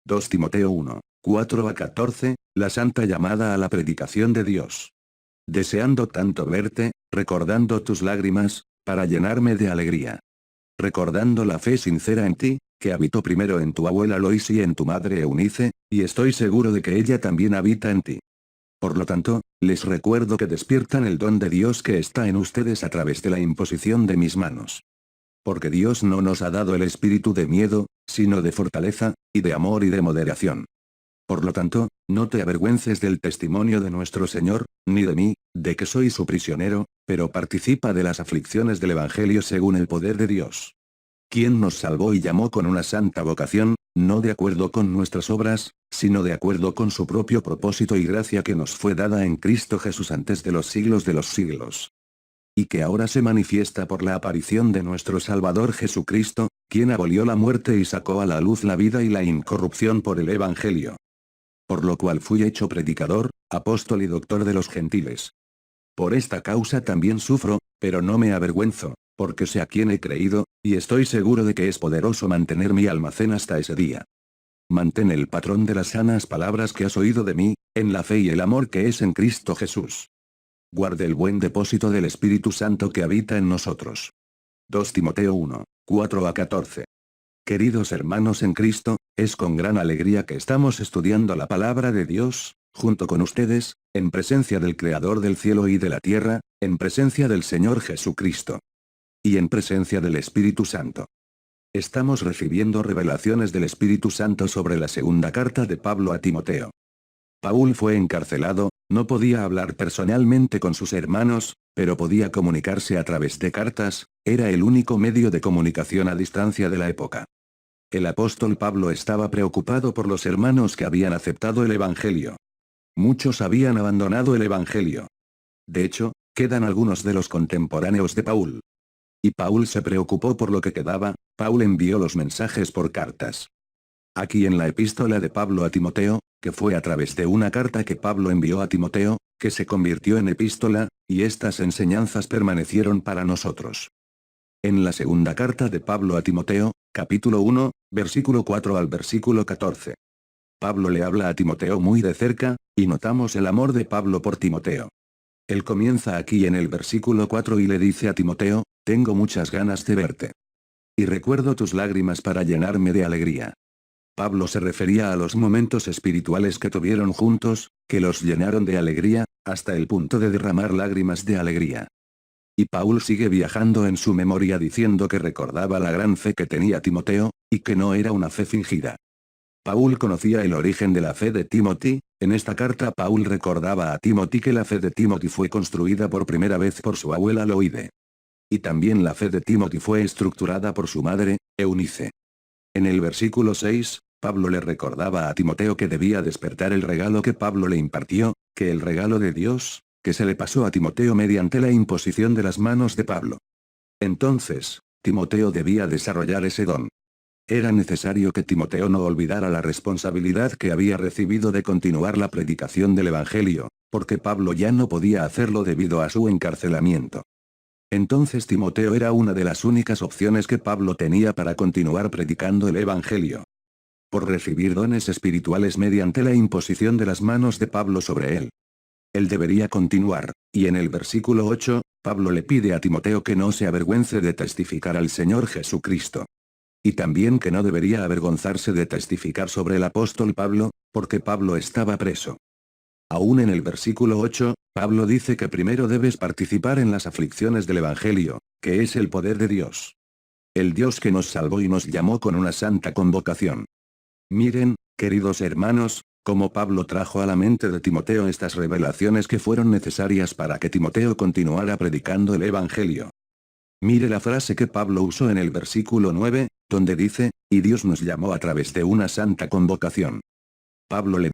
2 Timoteo 1, 4 a 14, la santa llamada a la predicación de Dios. Deseando tanto verte, recordando tus lágrimas, para llenarme de alegría. Recordando la fe sincera en ti, que habitó primero en tu abuela Lois y en tu madre Eunice, y estoy seguro de que ella también habita en ti. Por lo tanto, les recuerdo que despiertan el don de Dios que está en ustedes a través de la imposición de mis manos. Porque Dios no nos ha dado el espíritu de miedo, sino de fortaleza, y de amor y de moderación. Por lo tanto, no te avergüences del testimonio de nuestro Señor, ni de mí, de que soy su prisionero, pero participa de las aflicciones del Evangelio según el poder de Dios. Quien nos salvó y llamó con una santa vocación, no de acuerdo con nuestras obras, sino de acuerdo con su propio propósito y gracia que nos fue dada en Cristo Jesús antes de los siglos. Y que ahora se manifiesta por la aparición de nuestro Salvador Jesucristo, quien abolió la muerte y sacó a la luz la vida y la incorrupción por el Evangelio. Por lo cual fui hecho predicador, apóstol y doctor de los gentiles. Por esta causa también sufro, pero no me avergüenzo, porque sé a quién he creído, y estoy seguro de que es poderoso mantener mi almacén hasta ese día. Mantén el patrón de las sanas palabras que has oído de mí, en la fe y el amor que es en Cristo Jesús. Guarde el buen depósito del Espíritu Santo que habita en nosotros. 2 Timoteo 1, 4 a 14. Queridos hermanos en Cristo, es con gran alegría que estamos estudiando la palabra de Dios, junto con ustedes, en presencia del Creador del cielo y de la tierra, en presencia del Señor Jesucristo. Y en presencia del Espíritu Santo. Estamos recibiendo revelaciones del Espíritu Santo sobre la segunda carta de Pablo a Timoteo. Paul fue encarcelado, no podía hablar personalmente con sus hermanos, pero podía comunicarse a través de cartas, era el único medio de comunicación a distancia de la época. El apóstol Pablo estaba preocupado por los hermanos que habían aceptado el Evangelio. Muchos habían abandonado el Evangelio. De hecho, quedan algunos de los contemporáneos de Paul. Y Paul se preocupó por lo que quedaba, Paul envió los mensajes por cartas. Aquí en la epístola de Pablo a Timoteo, que fue a través de una carta que Pablo envió a Timoteo, que se convirtió en epístola, y estas enseñanzas permanecieron para nosotros. En la segunda carta de Pablo a Timoteo, capítulo 1, versículo 4 al versículo 14. Pablo le habla a Timoteo muy de cerca, y notamos el amor de Pablo por Timoteo. Él comienza aquí en el versículo 4 y le dice a Timoteo, tengo muchas ganas de verte. Y recuerdo tus lágrimas para llenarme de alegría. Pablo se refería a los momentos espirituales que tuvieron juntos, que los llenaron de alegría, hasta el punto de derramar lágrimas de alegría. Y Paul sigue viajando en su memoria diciendo que recordaba la gran fe que tenía Timoteo, y que no era una fe fingida. Paul conocía el origen de la fe de Timothy, en esta carta Paul recordaba a Timothy que la fe de Timothy fue construida por primera vez por su abuela Loide. Y también la fe de Timothy fue estructurada por su madre, Eunice. En el versículo 6, Pablo le recordaba a Timoteo que debía despertar el regalo que Pablo le impartió, que el regalo de Dios, que se le pasó a Timoteo mediante la imposición de las manos de Pablo. Entonces, Timoteo debía desarrollar ese don. Era necesario que Timoteo no olvidara la responsabilidad que había recibido de continuar la predicación del Evangelio, porque Pablo ya no podía hacerlo debido a su encarcelamiento. Entonces Timoteo era una de las únicas opciones que Pablo tenía para continuar predicando el Evangelio. Por recibir dones espirituales mediante la imposición de las manos de Pablo sobre él. Él debería continuar, y en el versículo 8, Pablo le pide a Timoteo que no se avergüence de testificar al Señor Jesucristo. Y también que no debería avergonzarse de testificar sobre el apóstol Pablo, porque Pablo estaba preso. Aún en el versículo 8, Pablo dice que primero debes participar en las aflicciones del Evangelio, que es el poder de Dios. El Dios que nos salvó y nos llamó con una santa convocación. Miren, queridos hermanos, cómo Pablo trajo a la mente de Timoteo estas revelaciones que fueron necesarias para que Timoteo continuara predicando el Evangelio. Mire la frase que Pablo usó en el versículo 9, donde dice, y Dios nos llamó a través de una santa convocación. Pablo le